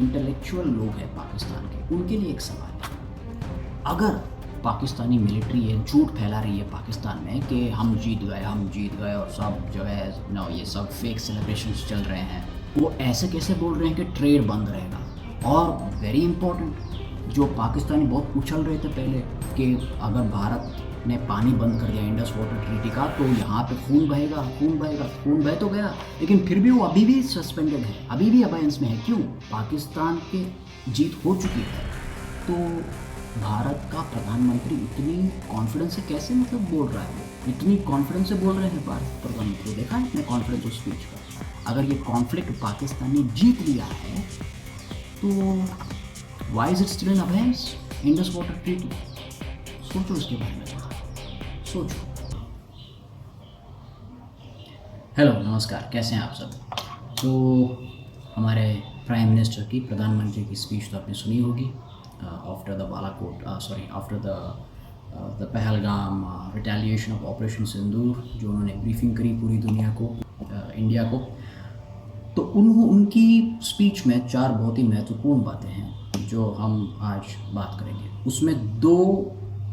Intellectual लोग हैं पाकिस्तान के, उनके लिए एक सवाल है। अगर पाकिस्तानी मिलिट्री ये झूठ फैला रही है पाकिस्तान में कि हम जीत गए और सब जो है ना ये सब फेक सेलिब्रेशंस चल रहे हैं, वो ऐसे कैसे बोल रहे हैं कि ट्रेड बंद रहेगा। और वेरी इंपॉर्टेंट, जो पाकिस्तानी बहुत उछल रहे थे पहले कि अगर भारत ने पानी बंद कर दिया इंडस वाटर ट्रीटी का तो यहाँ पे खून बहेगा, खून बह तो गया, लेकिन फिर भी वो अभी भी सस्पेंडेड है, अभी भी अबायंस में है। क्यों? पाकिस्तान की जीत हो चुकी है। तो भारत का प्रधानमंत्री इतनी कॉन्फिडेंस से कैसे मतलब बोल रहा है, वो इतनी कॉन्फिडेंस से बोल रहे हैं भारत प्रधानमंत्री, देखा है इतने कॉन्फिडेंस उस स्पीच का। अगर ये कॉन्फ्लिक्ट पाकिस्तान ने जीत लिया है तो why is it still in abeyance Indus water treaty? सोचो इसके बारे में, सोचो। हेलो, नमस्कार, कैसे हैं आप सब? तो हमारे प्राइम मिनिस्टर की, प्रधानमंत्री की स्पीच तो आपने सुनी होगी after the Balakot after the Pahalgam retaliation of operation Sindoor, जो उन्होंने ब्रीफिंग करी पूरी दुनिया को, इंडिया को। तो उनकी स्पीच में 4 बहुत ही महत्वपूर्ण बातें हैं जो हम आज बात करेंगे। उसमें 2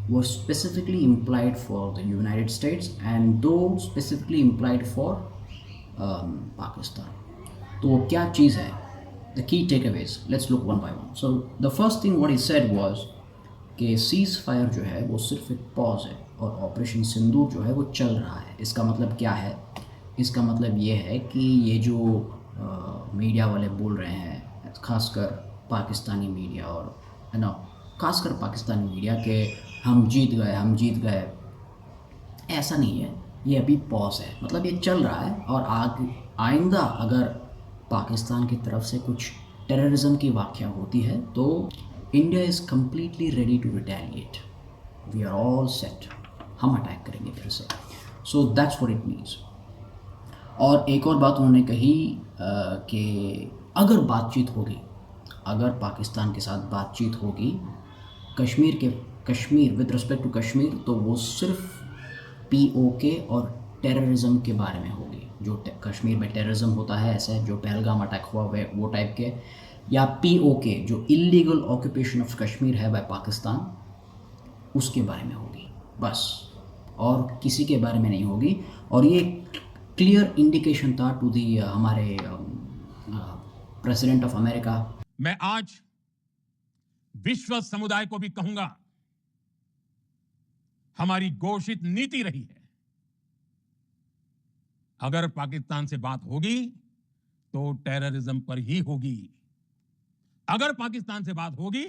were specifically implied for the United States and 2 specifically implied for Pakistan. तो वो क्या चीज़ है? The key takeaways. Let's look one by one. So the first thing what he said was कि सीज़ फायर जो है वो सिर्फ एक पॉज है और ऑपरेशन सिंदूर जो है वो चल रहा है। इसका मतलब क्या है? इसका मतलब ये है कि ये जो मीडिया वाले बोल रहे हैं, खासकर पाकिस्तानी मीडिया और खासकर पाकिस्तानी मीडिया के हम जीत गए, ऐसा नहीं है। ये अभी पॉज है, मतलब ये चल रहा है और आइंदा अगर पाकिस्तान की तरफ से कुछ टेररिज्म की वाक़या होती है तो India is completely ready to retaliate. We are all set, हम अटैक करेंगे फिर से। So that's what it means. और एक और बात उन्होंने कही कि अगर बातचीत होगी, अगर पाकिस्तान के साथ बातचीत होगी Kashmir with respect to Kashmir, तो वो सिर्फ POK और टेररिज्म के बारे में होगी। जो कश्मीर में टेररिज्म होता है, ऐसे जो पहलगाम अटैक हुआ वो टाइप के, या POK जो इलीगल ऑक्यूपेशन ऑफ कश्मीर है बाय पाकिस्तान, उसके बारे में होगी बस, और किसी के बारे में नहीं होगी। और ये क्लियर इंडिकेशन था टू दी हमारे प्रेसिडेंट ऑफ अमेरिका। मैं आज विश्व समुदाय को भी कहूंगा, हमारी घोषित नीति रही है, अगर पाकिस्तान से बात होगी तो टेररिज्म पर ही होगी। अगर पाकिस्तान से बात होगी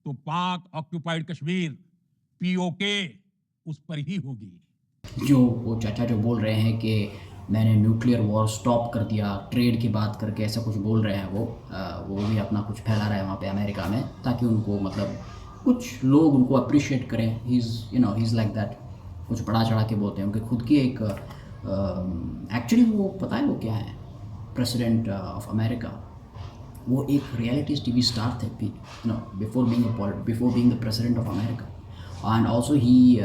तो पाक ऑक्युपाइड कश्मीर POK उस पर ही होगी। जो वो चाचा जो बोल रहे हैं कि मैंने न्यूक्लियर वॉर स्टॉप कर दिया, ट्रेड की बात करके ऐसा कुछ बोल रहे हैं, वो भी अपना कुछ फैला रहा है वहाँ पे अमेरिका में, ताकि उनको मतलब कुछ लोग उनको अप्रिशिएट करें। ही इज़ लाइक दैट, कुछ बड़ा चढ़ा के बोलते हैं। उनकी खुद की एक एक्चुअली वो पता है वो क्या है, प्रेसिडेंट ऑफ अमेरिका, वो एक रियलिटी TV स्टार थे before being the president of America. And also he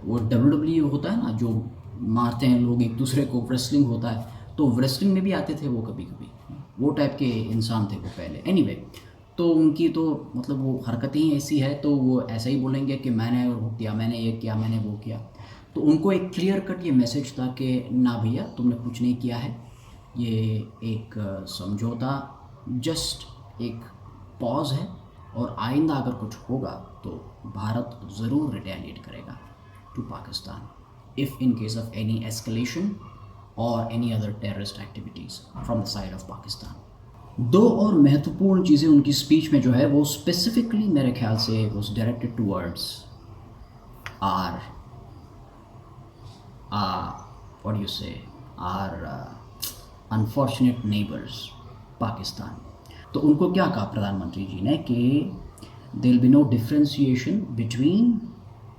वो WWE होता है ना, जो मारते हैं लोग एक दूसरे को, रेसलिंग होता है, तो रेसलिंग में भी आते थे वो कभी कभी, वो टाइप के इंसान थे वो पहले। एनीवे, तो उनकी तो मतलब वो हरकतें ही ऐसी है, तो वो ऐसा ही बोलेंगे कि मैंने वो किया, मैंने ये किया, मैंने वो किया। तो उनको एक क्लियर कट ये मैसेज था कि ना भैया, तुमने कुछ नहीं किया है, ये एक समझौता, जस्ट एक पॉज है, और आइंदा अगर कुछ होगा तो भारत ज़रूर रिटेलिएट करेगा to Pakistan if in case of any escalation or any other terrorist activities from the side of Pakistan. 2 और महत्वपूर्ण चीज़ें उनकी स्पीच में जो है वो स्पेसिफिकली मेरे ख्याल से was directed towards our what do you say, our unfortunate neighbors Pakistan. तो उनको क्या कहा प्रधानमंत्री जी ने कि there will be no differentiation between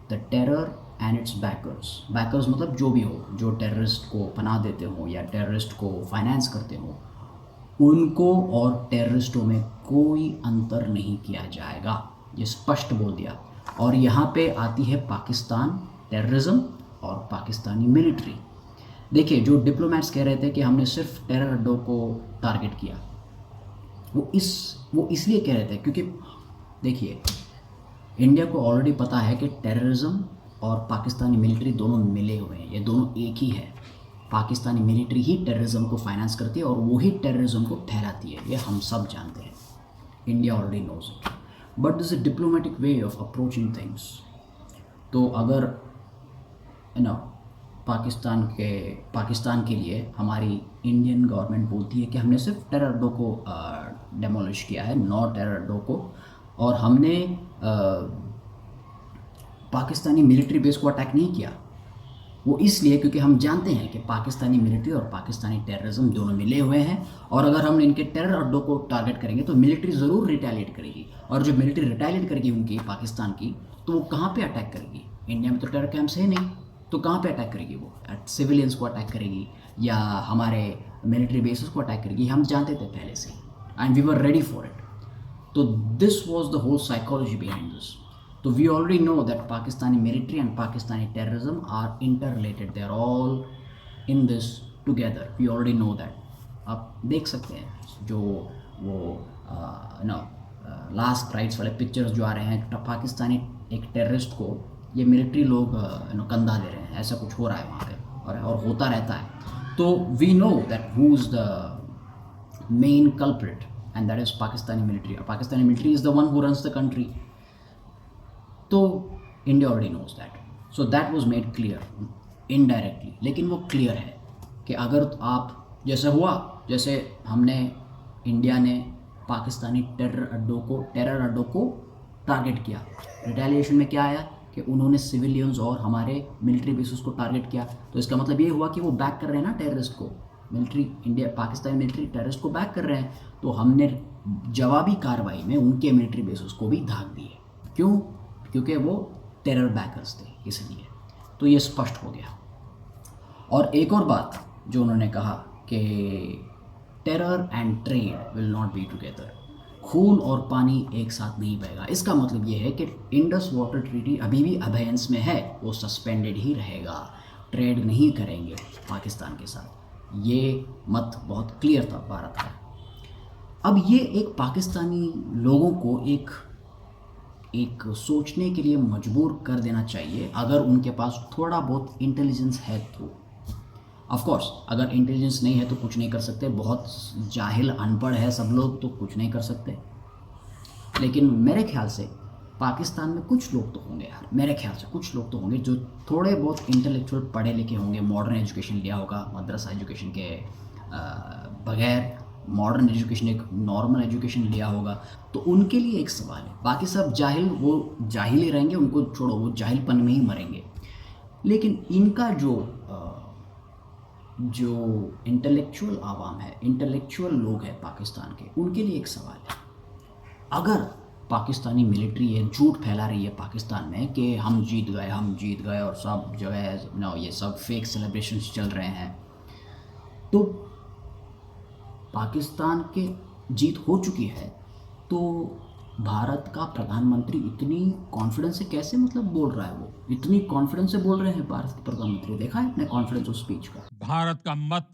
the terror and it's bakers मतलब जो भी हो, जो टेररिस्ट को पनाह देते हो या टेररिस्ट को फाइनेंस करते हो, उनको और टेररिस्टों में कोई अंतर नहीं किया जाएगा, ये स्पष्ट बोल दिया। और यहाँ पे आती है पाकिस्तान टेररिज्म और पाकिस्तानी मिलिट्री। देखिए, जो डिप्लोमेट्स कह रहे थे कि हमने सिर्फ टेरर अड्डों को टारगेट किया, वो इसलिए कह रहे थे क्योंकि देखिए, इंडिया को ऑलरेडी पता है कि टेररिज्म और पाकिस्तानी मिलिट्री दोनों मिले हुए हैं, ये दोनों एक ही है। पाकिस्तानी मिलिट्री ही टेररिज्म को फाइनेंस करती है और वही टेररिज्म को ठहराती है, ये हम सब जानते हैं। India already knows it, but this is diplomatic way of approaching things. तो अगर पाकिस्तान के लिए हमारी इंडियन गवर्नमेंट बोलती है कि हमने सिर्फ टेरर अड्डों को डेमोलिश किया है, 9 टेरर अड्डों को, और हमने पाकिस्तानी मिलिट्री बेस को अटैक नहीं किया, वो इसलिए क्योंकि हम जानते हैं कि पाकिस्तानी मिलिट्री और पाकिस्तानी टेररिज्म दोनों मिले हुए हैं, और अगर हम इनके टेरर अड्डों को टारगेट करेंगे तो मिलिट्री ज़रूर रिटेलिएट करेगी, और जो मिलिट्री रिटेलिएट करेगी उनकी पाकिस्तान की, तो वो कहाँ पे अटैक करेगी? इंडिया में तो टेरर कैंप्स है नहीं, तो कहाँ पे अटैक करेगी? वो सिविलियंस को अटैक करेगी या हमारे मिलिट्री बेसिस को अटैक करेगी। हम जानते थे पहले से, and we were ready for it. तो this was the whole psychology behind this. So we already know that Pakistani military and Pakistani terrorism are interrelated. They are all in this together. We already know that. आप देख सकते हैं जो वो last rites वाले pictures जो आ रहे हैं, पाकिस्तानी एक टेररिस्ट को ये मिलिट्री लोग कंधा दे रहे हैं, ऐसा कुछ हो रहा है वहाँ पे, और होता रहता है। तो we know that who is the main culprit, and that is Pakistani military. Pakistani military is the one who runs the country. तो India already knows that, so that was made clear indirectly, लेकिन वो क्लियर है कि अगर आप जैसे हमने India ने पाकिस्तानी टेरर अड्डों को टारगेट किया, रिटेलिएशन में क्या आया कि उन्होंने सिविलियंस और हमारे मिलिट्री बेसिस को टारगेट किया। तो इसका मतलब ये हुआ कि वो बैक कर रहे हैं ना टेररिस्ट को, पाकिस्तानी मिलिट्री टेररिस्ट को बैक कर रहे हैं। तो हमने जवाबी कार्रवाई में उनके मिलिट्री बेसिस को भी धाक दिए। क्यों? क्योंकि वो टेरर बैकर्स थे, इसलिए। तो ये स्पष्ट हो गया। और एक और बात जो उन्होंने कहा कि terror and trade will not be together, खून और पानी एक साथ नहीं बहेगा। इसका मतलब ये है कि इंडस वाटर ट्रीटी अभी भी अबेयंस में है, वो सस्पेंडेड ही रहेगा, ट्रेड नहीं करेंगे पाकिस्तान के साथ। ये मत बहुत क्लियर था भारत का। अब ये एक पाकिस्तानी लोगों को एक सोचने के लिए मजबूर कर देना चाहिए, अगर उनके पास थोड़ा बहुत इंटेलिजेंस है तो। ऑफ कोर्स अगर इंटेलिजेंस नहीं है तो कुछ नहीं कर सकते, बहुत जाहिल अनपढ़ है सब लोग तो कुछ नहीं कर सकते। लेकिन मेरे ख्याल से पाकिस्तान में कुछ लोग तो होंगे यार, मेरे ख्याल से कुछ लोग तो होंगे जो थोड़े बहुत इंटेलेक्चुअल पढ़े लिखे होंगे, मॉडर्न एजुकेशन लिया होगा, मद्रसा एजुकेशन के बगैर मॉडर्न एजुकेशन, एक नॉर्मल एजुकेशन लिया होगा। तो उनके लिए एक सवाल है, बाकी सब जाहिल, वो जाहिल ही रहेंगे, उनको छोड़ो, वो जाहिलपन में ही मरेंगे। लेकिन इनका जो इंटेलेक्चुअल आवाम है, इंटेलेक्चुअल लोग हैं पाकिस्तान के, उनके लिए एक सवाल है। अगर पाकिस्तानी मिलिट्री ये झूठ फैला रही है पाकिस्तान में कि हम जीत गए और सब जगह ये सब फेक सेलिब्रेशंस चल रहे हैं, तो पाकिस्तान के जीत हो चुकी है, तो भारत का प्रधानमंत्री इतनी कॉन्फिडेंस से कैसे बोल रहा है? वो इतनी कॉन्फिडेंस से बोल रहे हैं भारत के प्रधानमंत्री, देखा है अपने कॉन्फिडेंस ऑफ स्पीच का। भारत का मत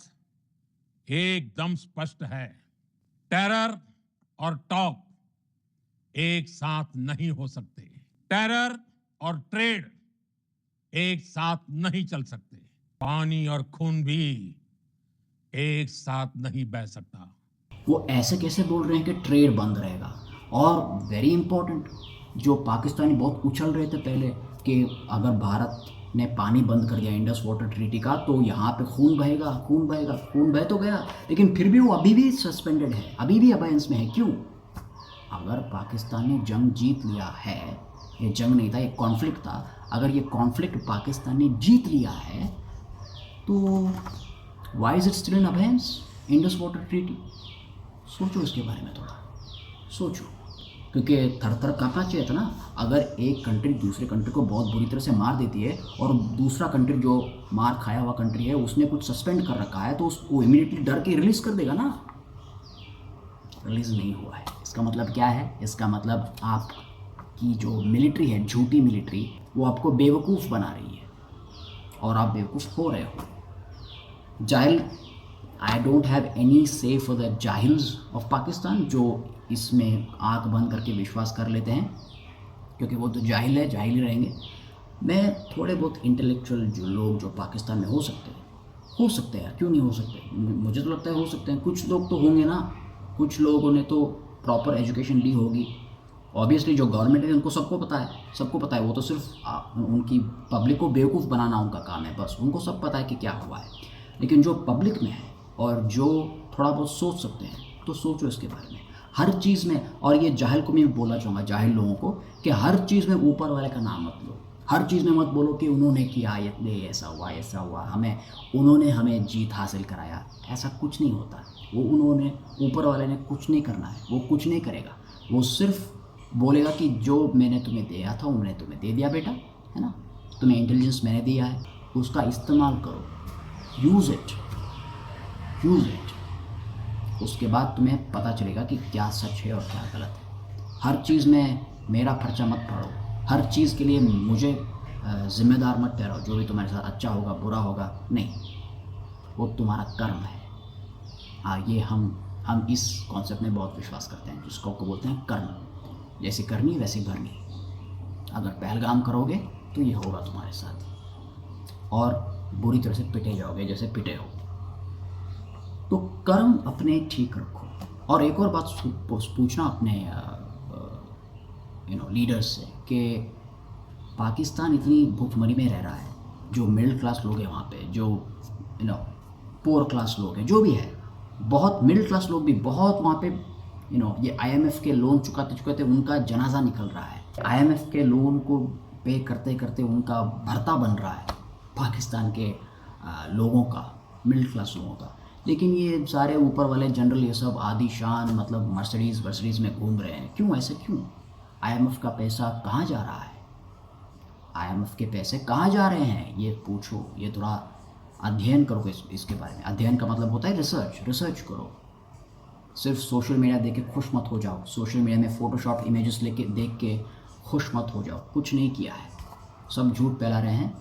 एकदम स्पष्ट है, टेरर और टॉक एक साथ नहीं हो सकते, टेरर और ट्रेड एक साथ नहीं चल सकते, पानी और खून भी एक साथ नहीं बह सकता। वो ऐसे कैसे बोल रहे हैं कि ट्रेड बंद रहेगा? और वेरी इंपॉर्टेंट, जो पाकिस्तानी बहुत उछल रहे थे पहले कि अगर भारत ने पानी बंद कर दिया इंडस वाटर ट्रीटी का तो यहाँ पे खून बहेगा, खून बह तो गया, लेकिन फिर भी वो अभी भी सस्पेंडेड है, अभी भी अबेयंस में है। क्यों? अगर पाकिस्तान ने जंग जीत लिया है, ये जंग नहीं था, ये कॉन्फ्लिक्ट था, अगर ये कॉन्फ्लिक्ट पाकिस्तान ने जीत लिया है तो why is it still in abeyance Indus water treaty? सोचो इसके बारे में, थोड़ा सोचो, क्योंकि थर थर कांपना चाहिए था ना। अगर एक कंट्री दूसरे कंट्री को बहुत बुरी तरह से मार देती है और दूसरा कंट्री जो मार खाया हुआ कंट्री है उसने कुछ सस्पेंड कर रखा है, तो उसको इमीडिएटली डर के रिलीज कर देगा ना। रिलीज नहीं हुआ है, इसका मतलब क्या है? इसका मतलब आपकी जो मिलिट्री है, झूठी मिलिट्री, वो आपको बेवकूफ़ बना रही है और आप बेवकूफ़ हो रहे हो। जाहिल आई डोंट हैव एनी से फॉर द जाहिल्स ऑफ पाकिस्तान, जो इसमें आंख बंद करके विश्वास कर लेते हैं, क्योंकि वो तो जाहिल है, जाहिल ही रहेंगे। मैं थोड़े बहुत इंटेलेक्चुअल जो लोग जो पाकिस्तान में हो सकते हैं, क्यों नहीं हो सकते, मुझे तो लगता है हो सकते हैं। कुछ लोग तो होंगे ना, कुछ लोगों ने तो प्रॉपर एजुकेशन ली होगी। ऑब्वियसली जो गवर्नमेंट है उनको सबको पता है, वो तो सिर्फ उनकी पब्लिक को बेवकूफ़ बनाना उनका काम है, बस उनको सब पता है कि क्या हुआ है। लेकिन जो पब्लिक में है और जो थोड़ा बहुत सोच सकते हैं, तो सोचो इसके बारे में हर चीज़ में। और ये जाहिल को मैं बोलना चाहूँगा, जाहिल लोगों को, कि हर चीज़ में ऊपर वाले का नाम मत लो। हर चीज़ में मत बोलो कि उन्होंने किया, ये ऐसा हुआ, उन्होंने हमें जीत हासिल कराया। ऐसा कुछ नहीं होता। वो उन्होंने, ऊपर वाले ने कुछ नहीं करना है, वो कुछ नहीं करेगा। वो सिर्फ बोलेगा कि जो मैंने तुम्हें दिया था वो मैंने तुम्हें दे दिया बेटा, है ना, तुम्हें इंटेलिजेंस मैंने दिया है, उसका इस्तेमाल करो, यूज़ इट। उसके बाद तुम्हें पता चलेगा कि क्या सच है और क्या गलत है। हर चीज़ में मेरा पर्चा मत पढ़ो, हर चीज़ के लिए मुझे ज़िम्मेदार मत ठहराओ। जो भी तुम्हारे साथ अच्छा होगा बुरा होगा, नहीं, वो तुम्हारा कर्म है। हाँ, ये हम इस कॉन्सेप्ट में बहुत विश्वास करते हैं, जिसको बोलते हैं कर्म। जैसे करनी वैसे भरनी। अगर पहलगाम करोगे तो ये होगा तुम्हारे साथ, और बुरी तरह से पिटे जाओगे जैसे पिटे हो। तो कर्म अपने ठीक रखो। और एक और बात पूछना अपने लीडर्स से कि पाकिस्तान इतनी भूखमरी में रह रहा है, जो मिडिल क्लास लोग हैं वहाँ पे, जो पुअर क्लास लोग हैं, जो भी है, बहुत मिडिल क्लास लोग भी बहुत वहाँ पे ये IMF के लोन चुकाते उनका जनाजा निकल रहा है। IMF के लोन को पे करते करते उनका भरता बन रहा है पाकिस्तान के लोगों का, मिडिल क्लास लोगों का। लेकिन ये सारे ऊपर वाले जनरल ये सब आदीशान, मतलब मर्सिडीज़ में घूम रहे हैं। क्यों ऐसे, क्यों? IMF का पैसा कहाँ जा रहा है? IMF के पैसे कहाँ जा रहे हैं, ये पूछो। ये थोड़ा अध्ययन करो इसके बारे में। अध्ययन का मतलब होता है रिसर्च करो। सिर्फ सोशल मीडिया देख के खुश मत हो जाओ, सोशल मीडिया में फ़ोटोशॉप इमेजेस देख के खुश मत हो जाओ। कुछ नहीं किया है, सब झूठ फैला रहे हैं।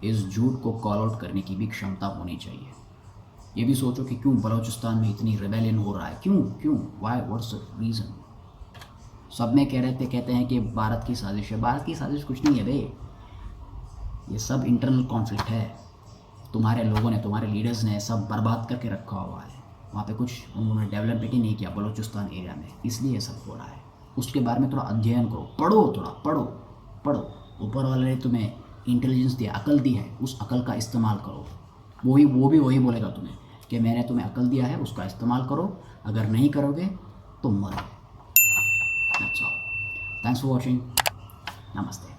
इस झूठ को कॉल आउट करने की भी क्षमता होनी चाहिए। ये भी सोचो कि क्यों बलूचिस्तान में इतनी रिबेलियन हो रहा है, क्यों वाई, व्हाट्स द रीज़न? सब में कहते हैं कि भारत की साजिश है। भारत की साजिश कुछ नहीं है बे, ये सब इंटरनल कॉन्फ्लिक्ट है। तुम्हारे लोगों ने, तुम्हारे लीडर्स ने सब बर्बाद करके रखा हुआ है। वहाँ पे कुछ उन्होंने डेवलपमेंट ही नहीं किया बलूचिस्तान एरिया में, इसलिए ये सब हो रहा है। उसके बारे में थोड़ा अध्ययन करो, पढ़ो। ऊपर वाले ने तुम्हें इंटेलिजेंस दिया, अकल दी है, उस अकल का इस्तेमाल करो। वो भी वही बोलेगा तुम्हें कि मैंने तुम्हें अकल दिया है, उसका इस्तेमाल करो। अगर नहीं करोगे तो मरो। That's all. Thanks for watching. Namaste.